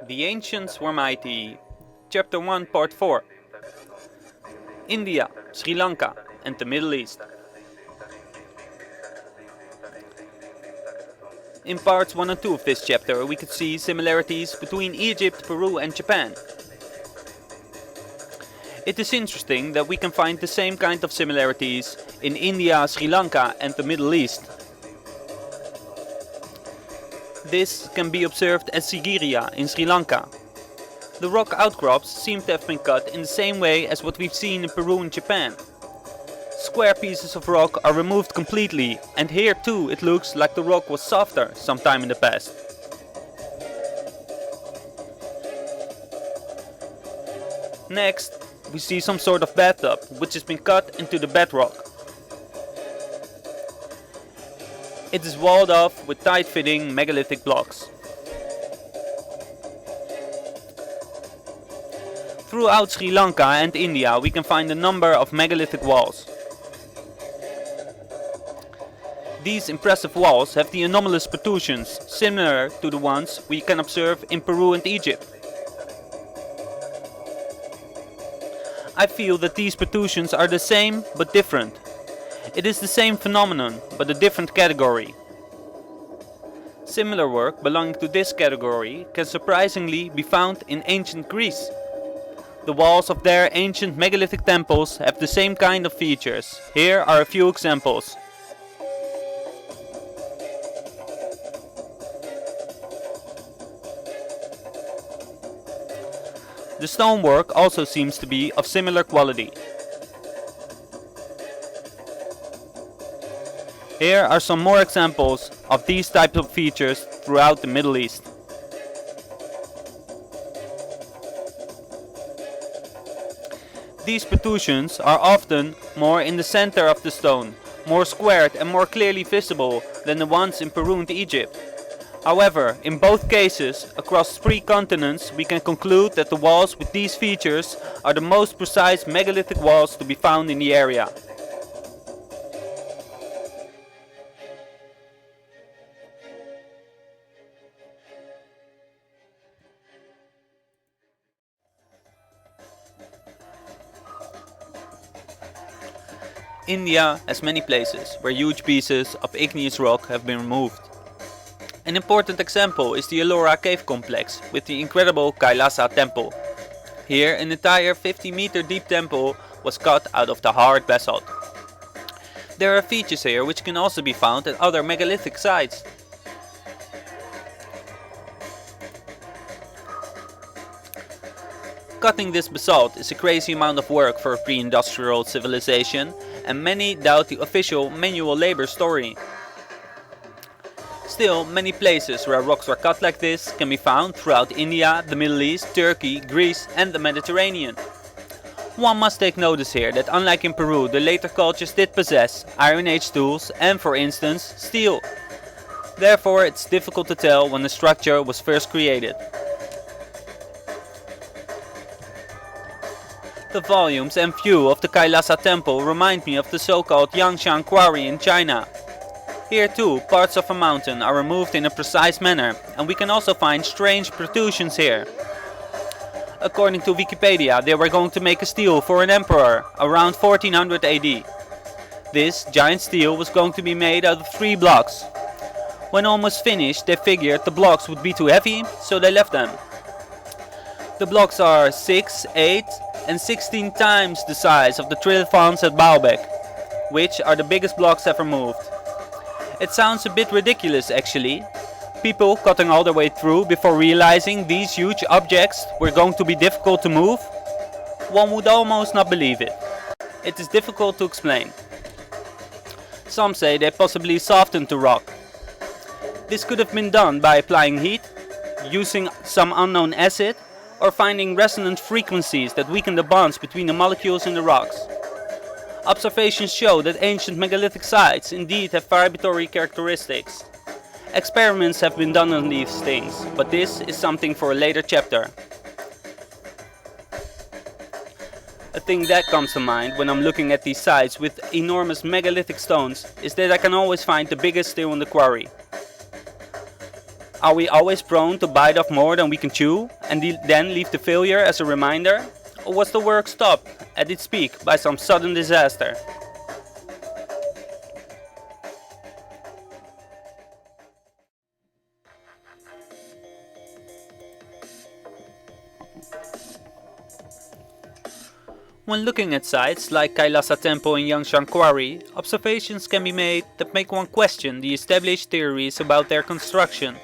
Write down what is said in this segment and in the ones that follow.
The Ancients Were Mighty, Chapter 1, Part 4. India, Sri Lanka and the Middle East. In parts 1 and 2 of this chapter we could see similarities between Egypt, Peru and Japan. It is interesting that we can find the same kind of similarities in India, Sri Lanka and the Middle East. This can be observed at Sigiriya in Sri Lanka. The rock outcrops seem to have been cut in the same way as what we've seen in Peru and Japan. Square pieces of rock are removed completely, and here too it looks like the rock was softer sometime in the past. Next, we see some sort of bathtub which has been cut into the bedrock. It is walled off with tight-fitting megalithic blocks. Throughout Sri Lanka and India we can find a number of megalithic walls. These impressive walls have the anomalous protrusions similar to the ones we can observe in Peru and Egypt. I feel that these protrusions are the same but different. It is the same phenomenon but a different category. Similar work belonging to this category can surprisingly be found in ancient Greece. The walls of their ancient megalithic temples have the same kind of features. Here are a few examples. The stonework also seems to be of similar quality. Here are some more examples of these types of features throughout the Middle East. These protrusions are often more in the center of the stone, more squared and more clearly visible than the ones in Peru and Egypt. However, in both cases, across 3 continents, we can conclude that the walls with these features are the most precise megalithic walls to be found in the area. India has many places where huge pieces of igneous rock have been removed. An important example is the Ellora cave complex with the incredible Kailasa temple. Here an entire 50-meter deep temple was cut out of the hard basalt. There are features here which can also be found at other megalithic sites. Cutting this basalt is a crazy amount of work for a pre-industrial civilization, and many doubt the official manual labor story. Still, many places where rocks were cut like this can be found throughout India, the Middle East, Turkey, Greece and the Mediterranean. One must take notice here that unlike in Peru, the later cultures did possess Iron Age tools and, for instance, steel. Therefore, it's difficult to tell when the structure was first created. The volumes and view of the Kailasa temple remind me of the so-called Yangshan quarry in China. Here too, parts of a mountain are removed in a precise manner, and we can also find strange protrusions here. According to Wikipedia, they were going to make a stele for an emperor around 1400 AD. This giant stele was going to be made out of 3 blocks. When almost finished, they figured the blocks would be too heavy, so they left them. The blocks are 6, 8 and 16 times the size of the Trilithons at Baalbek, which are the biggest blocks ever moved. It sounds a bit ridiculous actually, people cutting all the way through before realizing these huge objects were going to be difficult to move. One would almost not believe it. It is difficult to explain. Some say they possibly softened the rock. This could have been done by applying heat, using some unknown acid, or finding resonant frequencies that weaken the bonds between the molecules in the rocks. Observations show that ancient megalithic sites indeed have vibratory characteristics. Experiments have been done on these things, but this is something for a later chapter. A thing that comes to mind when I'm looking at these sites with enormous megalithic stones is that I can always find the biggest still in the quarry. Are we always prone to bite off more than we can chew and then leave the failure as a reminder? Or was the work stopped at its peak by some sudden disaster? When looking at sites like Kailasa Temple in Yangshan Quarry, observations can be made that make one question the established theories about their construction.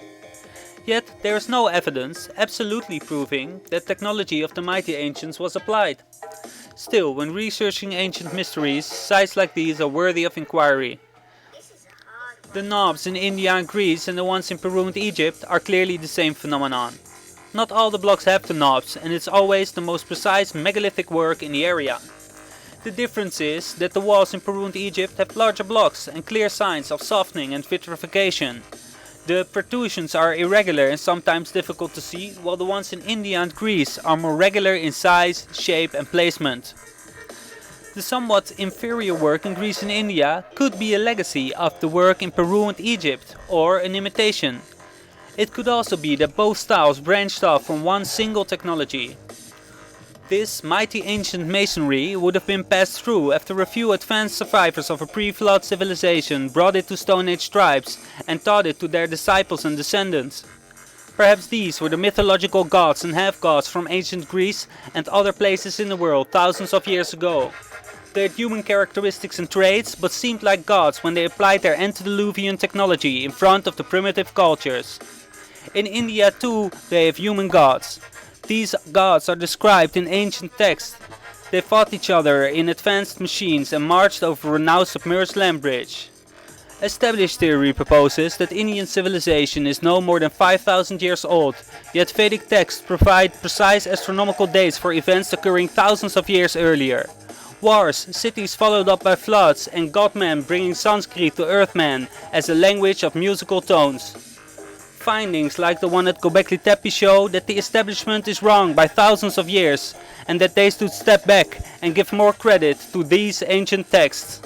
Yet there is no evidence absolutely proving that technology of the mighty ancients was applied. Still, when researching ancient mysteries, sites like these are worthy of inquiry. The knobs in India and Greece and the ones in Peru and Egypt are clearly the same phenomenon. Not all the blocks have the knobs, and it's always the most precise megalithic work in the area. The difference is that the walls in Peru and Egypt have larger blocks and clear signs of softening and vitrification. The protrusions are irregular and sometimes difficult to see, while the ones in India and Greece are more regular in size, shape and placement. The somewhat inferior work in Greece and India could be a legacy of the work in Peru and Egypt, or an imitation. It could also be that both styles branched off from one single technology. This mighty ancient masonry would have been passed through after a few advanced survivors of a pre-flood civilization brought it to Stone Age tribes and taught it to their disciples and descendants. Perhaps these were the mythological gods and half-gods from ancient Greece and other places in the world thousands of years ago. They had human characteristics and traits, but seemed like gods when they applied their antediluvian technology in front of the primitive cultures. In India too, they have human gods. These gods are described in ancient texts. They fought each other in advanced machines and marched over a now submerged land bridge. Established theory proposes that Indian civilization is no more than 5,000 years old, yet Vedic texts provide precise astronomical dates for events occurring thousands of years earlier. Wars, cities followed up by floods, and godmen bringing Sanskrit to earthmen as a language of musical tones. Findings like the one at Göbekli Tepe show that the establishment is wrong by thousands of years and that they should step back and give more credit to these ancient texts.